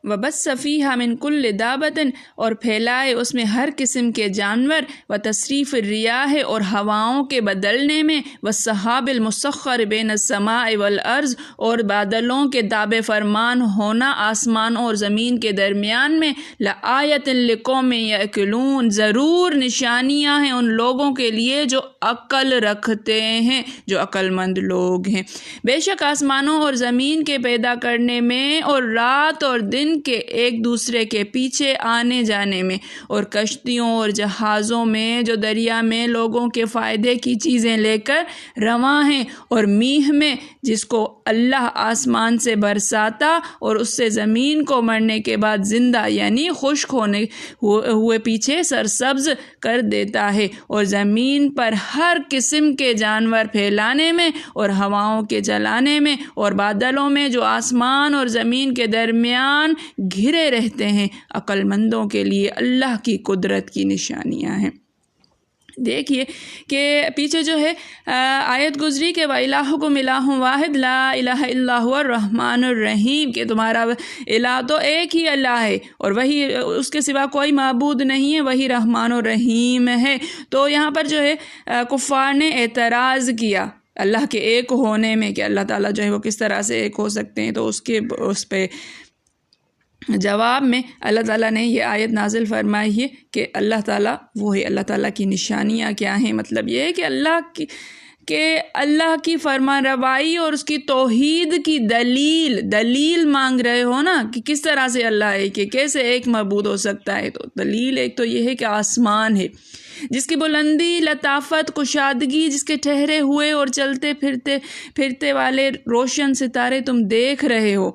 وبث فیہا من کل دابۃ، اور پھیلائے اس میں ہر قسم کے جانور، وتصریف الریاح، اور ہواؤں کے بدلنے میں، والسحاب المسخر بین السماء والارض، اور بادلوں کے تابع فرمان ہونا آسمانوں اور زمین کے درمیان میں، لآیۃ لقوم یعقلون، ضرور نشانیاں ہیں ان لوگوں کے لیے جو عقل رکھتے ہیں، جو عقل مند لوگ ہیں۔ بے شک آسمانوں اور زمین کے پیدا کرنے میں، اور رات اور دن کے ایک دوسرے کے پیچھے آنے جانے میں، اور کشتیوں اور جہازوں میں جو دریا میں لوگوں کے فائدے کی چیزیں لے کر رواں ہیں، اور میہ میں جس کو اللہ آسمان سے برساتا اور اس سے زمین کو مرنے کے بعد زندہ یعنی خشک ہوئے پیچھے سرسبز کر دیتا ہے، اور زمین پر ہر قسم کے جانور پھیلانے میں، اور ہواؤں کے چلانے میں، اور بادلوں میں جو آسمان اور زمین کے درمیان گھرے رہتے ہیں، عقل مندوں کے لیے اللہ کی قدرت کی نشانیاں ہیں۔ دیکھیے کہ پیچھے جو ہے آیت گزری کہ وَإِلَٰهُكُمْ إِلَٰهٌ وَاحِدٌ لَا إِلَٰهَ إِلَّا هُوَ الرَّحْمَٰنُ الرَّحِيمُ، کہ تمہارا الہ تو ایک ہی اللہ ہے اور وہی اس کے سوا کوئی معبود نہیں ہے، وہی رحمان و رحیم ہے۔ تو یہاں پر جو ہے کفار نے اعتراض کیا اللہ کے ایک ہونے میں کہ اللہ تعالیٰ جو ہے وہ کس طرح سے ایک ہو سکتے ہیں، تو اس پہ جواب میں اللہ تعالیٰ نے یہ آیت نازل فرمائی ہے کہ اللہ تعالیٰ وہ ہے۔ اللہ تعالیٰ کی نشانیاں کیا ہیں؟ مطلب یہ ہے کہ اللہ کی فرمان روائی اور اس کی توحید کی دلیل مانگ رہے ہو نا کہ کس طرح سے اللہ ہے، کہ کیسے ایک معبود ہو سکتا ہے۔ تو دلیل ایک تو یہ ہے کہ آسمان ہے جس کی بلندی، لطافت، کشادگی، جس کے ٹھہرے ہوئے اور چلتے پھرتے والے روشن ستارے تم دیکھ رہے ہو۔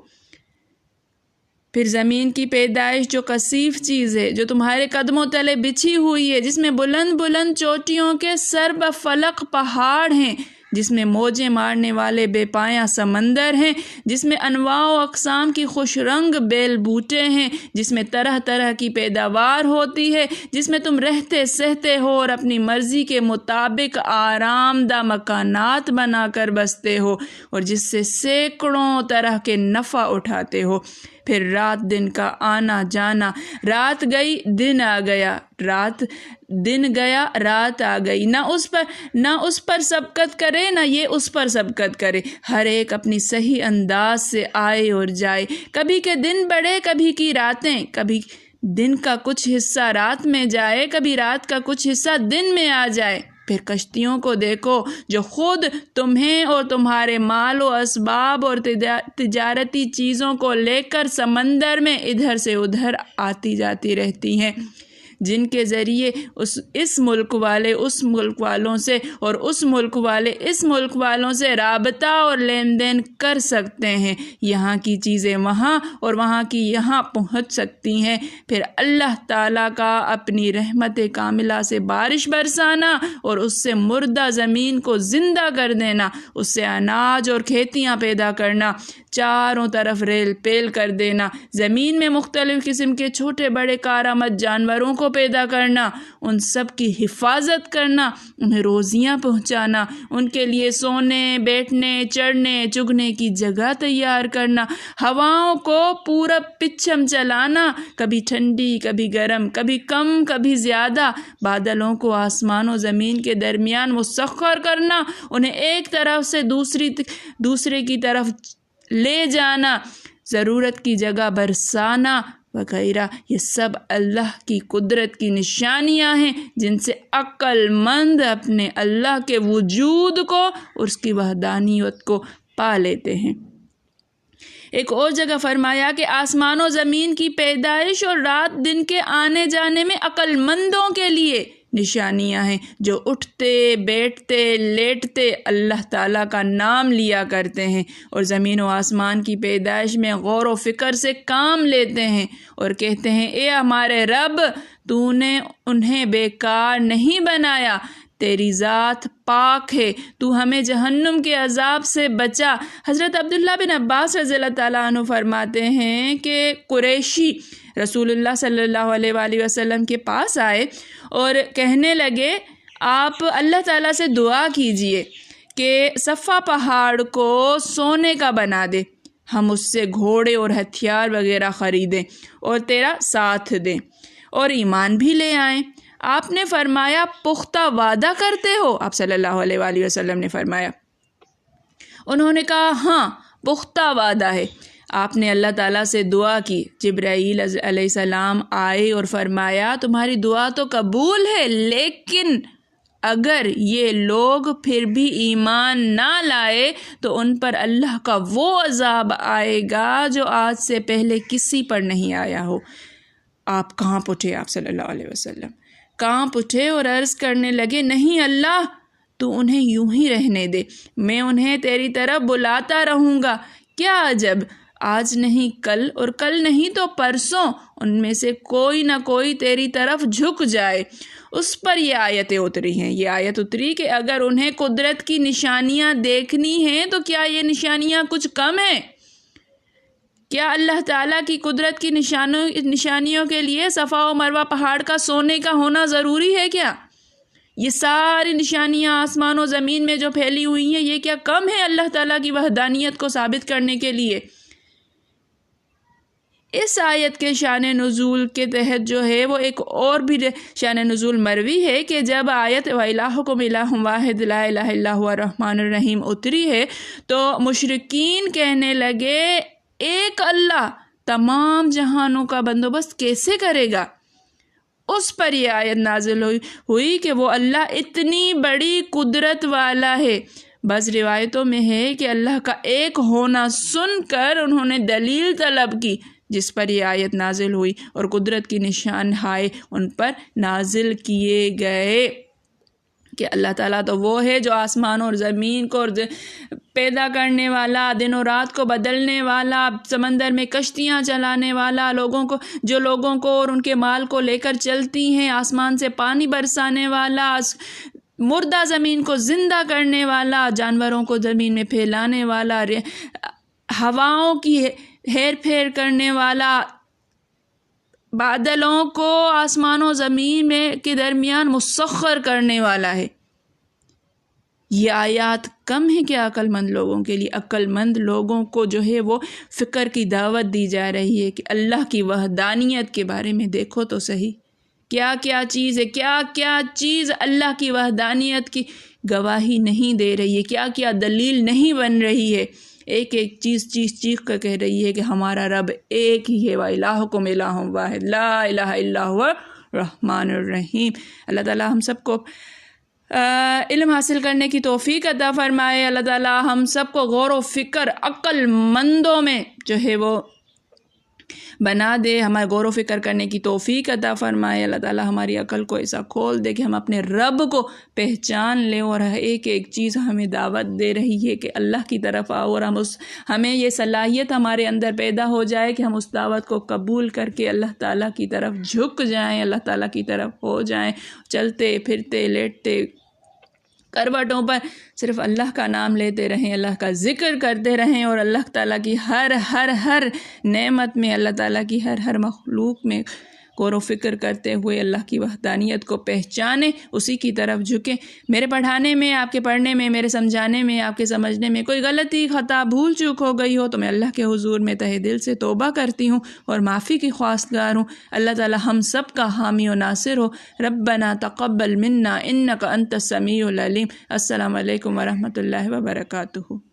پھر زمین کی پیدائش جو کثیف چیز ہے، جو تمہارے قدموں تلے بچھی ہوئی ہے، جس میں بلند بلند چوٹیوں کے سر بفلق پہاڑ ہیں، جس میں موجیں مارنے والے بے پایاں سمندر ہیں، جس میں انواع و اقسام کی خوش رنگ بیل بوٹے ہیں، جس میں طرح طرح کی پیداوار ہوتی ہے، جس میں تم رہتے سہتے ہو اور اپنی مرضی کے مطابق آرام دہ مکانات بنا کر بستے ہو، اور جس سے سینکڑوں طرح کے نفع اٹھاتے ہو۔ پھر رات دن کا آنا جانا، رات گئی دن آ گیا، دن گیا رات آ گئی، نہ اس پر سبقت کرے نہ یہ اس پر سبقت کرے، ہر ایک اپنی صحیح انداز سے آئے اور جائے، کبھی کہ دن بڑھے کبھی کی راتیں، کبھی دن کا کچھ حصہ رات میں جائے، کبھی رات کا کچھ حصہ دن میں آ جائے۔ پھر کشتیوں کو دیکھو جو خود تمہیں اور تمہارے مال و اسباب اور تجارتی چیزوں کو لے کر سمندر میں ادھر سے ادھر آتی جاتی رہتی ہیں، جن کے ذریعے اس ملک والے اس ملک والوں سے اور اس ملک والے اس ملک والوں سے رابطہ اور لین دین کر سکتے ہیں، یہاں کی چیزیں وہاں اور وہاں کی یہاں پہنچ سکتی ہیں۔ پھر اللہ تعالیٰ کا اپنی رحمت کاملہ سے بارش برسانا اور اس سے مردہ زمین کو زندہ کر دینا، اس سے اناج اور کھیتیاں پیدا کرنا، چاروں طرف ریل پیل کر دینا، زمین میں مختلف قسم کے چھوٹے بڑے کارآمد جانوروں کو پیدا کرنا، ان سب کی حفاظت کرنا، انہیں روزیاں پہنچانا، ان کے لیے سونے، بیٹھنے، چڑھنے، چگنے کی جگہ تیار کرنا، ہواؤں کو پورا پچھم چلانا، کبھی ٹھنڈی کبھی گرم، کبھی کم کبھی زیادہ، بادلوں کو آسمان و زمین کے درمیان مسخر کرنا، انہیں ایک طرف سے دوسرے کی طرف لے جانا، ضرورت کی جگہ برسانا وغیرہ، یہ سب اللہ کی قدرت کی نشانیاں ہیں جن سے عقل مند اپنے اللہ کے وجود کو اور اس کی وحدانیت کو پا لیتے ہیں۔ ایک اور جگہ فرمایا کہ آسمان و زمین کی پیدائش اور رات دن کے آنے جانے میں عقل مندوں کے لیے نشانیاں ہیں، جو اٹھتے بیٹھتے لیٹتے اللہ تعالیٰ کا نام لیا کرتے ہیں اور زمین و آسمان کی پیدائش میں غور و فکر سے کام لیتے ہیں اور کہتے ہیں اے ہمارے رب، تو نے انہیں بیکار نہیں بنایا، تیری ذات پاک ہے، تو ہمیں جہنم کے عذاب سے بچا۔ حضرت عبداللہ بن عباس رضی اللہ تعالیٰ عنہ فرماتے ہیں کہ قریشی رسول اللہ صلی اللہ علیہ وآلہ وسلم کے پاس آئے اور کہنے لگے آپ اللہ تعالیٰ سے دعا کیجئے کہ صفا پہاڑ کو سونے کا بنا دے۔ ہم اس سے گھوڑے اور ہتھیار وغیرہ خریدیں اور تیرا ساتھ دیں اور ایمان بھی لے آئیں۔ آپ نے فرمایا پختہ وعدہ کرتے ہو؟ آپ صلی اللہ علیہ وآلہ وسلم نے فرمایا۔ انہوں نے کہا ہاں پختہ وعدہ ہے۔ آپ نے اللہ تعالیٰ سے دعا کی، جبرائیل علیہ السلام آئے اور فرمایا تمہاری دعا تو قبول ہے، لیکن اگر یہ لوگ پھر بھی ایمان نہ لائے تو ان پر اللہ کا وہ عذاب آئے گا جو آج سے پہلے کسی پر نہیں آیا ہو۔ آپ کانپ اٹھے، آپ صلی اللہ علیہ وسلم کانپ اٹھے اور عرض کرنے لگے نہیں اللہ، تو انہیں یوں ہی رہنے دے، میں انہیں تیری طرف بلاتا رہوں گا۔ کیا عجب، آج نہیں کل اور کل نہیں تو پرسوں ان میں سے کوئی نہ کوئی تیری طرف جھک جائے۔ اس پر یہ آیتیں اتری ہیں، یہ آیت اتری کہ اگر انہیں قدرت کی نشانیاں دیکھنی ہیں تو کیا یہ نشانیاں کچھ کم ہیں؟ کیا اللہ تعالیٰ کی قدرت کی نشانیوں کے لیے صفا و مروہ پہاڑ کا سونے کا ہونا ضروری ہے کیا؟ یہ ساری نشانیاں آسمان و زمین میں جو پھیلی ہوئی ہیں یہ کیا کم ہے اللہ تعالیٰ کی وحدانیت کو ثابت کرنے کے لیے؟ اس آیت کے شان نزول کے تحت جو ہے وہ ایک اور بھی شان نزول مروی ہے کہ جب آیت وَإِلَٰهُكُمْ إِلَٰهٌ وَاحِدٌ لَا إِلَٰهَ إِلَّا هُوَ الرَّحْمَٰنُ الرَّحِيمُ اتری ہے تو مشرکین کہنے لگے ایک اللہ تمام جہانوں کا بندوبست کیسے کرے گا؟ اس پر یہ آیت نازل ہوئی کہ وہ اللہ اتنی بڑی قدرت والا ہے۔ بعض روایتوں میں ہے کہ اللہ کا ایک ہونا سن کر انہوں نے دلیل طلب کی، جس پر یہ آیت نازل ہوئی اور قدرت کی نشان ہائے ان پر نازل کیے گئے کہ اللہ تعالیٰ تو وہ ہے جو آسمان اور زمین کو پیدا کرنے والا، دن و رات کو بدلنے والا، سمندر میں کشتیاں چلانے والا، جو لوگوں کو اور ان کے مال کو لے کر چلتی ہیں، آسمان سے پانی برسانے والا، مردہ زمین کو زندہ کرنے والا، جانوروں کو زمین میں پھیلانے والا، ہواؤں کی ہیر پھیر کرنے والا، بادلوں کو آسمان و زمین میں کے درمیان مسخر کرنے والا ہے۔ یہ آیات کم ہے کہ عقل مند لوگوں کے لیے؟ عقل مند لوگوں کو جو ہے وہ فکر کی دعوت دی جا رہی ہے کہ اللہ کی وحدانیت کے بارے میں دیکھو تو صحیح، کیا کیا چیز ہے، کیا کیا چیز اللہ کی وحدانیت کی گواہی نہیں دے رہی ہے، کیا کیا دلیل نہیں بن رہی ہے، ایک ایک چیز چیخ کر کہہ رہی ہے کہ ہمارا رب ایک ہی ہے، وَإِلَٰهُكُمْ إِلَٰهٌ وَاحِدٌ لَا إِلَٰهَ إِلَّا هُوَ الرَّحْمَٰنُ الرَّحِيمُ۔ اللہ تعالیٰ ہم سب کو علم حاصل کرنے کی توفیق عطا فرمائے۔ اللہ تعالیٰ ہم سب کو غور و فکر عقل مندوں میں جو ہے وہ بنا دے، ہمارے غور و فکر کرنے کی توفیق عطا فرمائے۔ اللہ تعالیٰ ہماری عقل کو ایسا کھول دے کہ ہم اپنے رب کو پہچان لیں اور ایک ایک چیز ہمیں دعوت دے رہی ہے کہ اللہ کی طرف آؤ، اور ہمیں یہ صلاحیت ہمارے اندر پیدا ہو جائے کہ ہم اس دعوت کو قبول کر کے اللہ تعالیٰ کی طرف جھک جائیں، اللہ تعالیٰ کی طرف ہو جائیں، چلتے پھرتے لیٹتے کروٹوں پر صرف اللہ کا نام لیتے رہیں، اللہ کا ذکر کرتے رہیں، اور اللہ تعالیٰ کی ہر نعمت میں، اللہ تعالیٰ کی ہر مخلوق میں غور و فکر کرتے ہوئے اللہ کی وحدانیت کو پہچانیں، اسی کی طرف جھکیں۔ میرے پڑھانے میں، آپ کے پڑھنے میں، میرے سمجھانے میں، آپ کے سمجھنے میں کوئی غلطی، خطا، بھول چوک ہو گئی ہو تو میں اللہ کے حضور میں تہہ دل سے توبہ کرتی ہوں اور معافی کی خواستگار ہوں۔ اللہ تعالی ہم سب کا حامی و ناصر ہو۔ ربنا تقبل منا انک انت السمیع العلیم۔ السلام علیکم ورحمۃ اللہ وبرکاتہ۔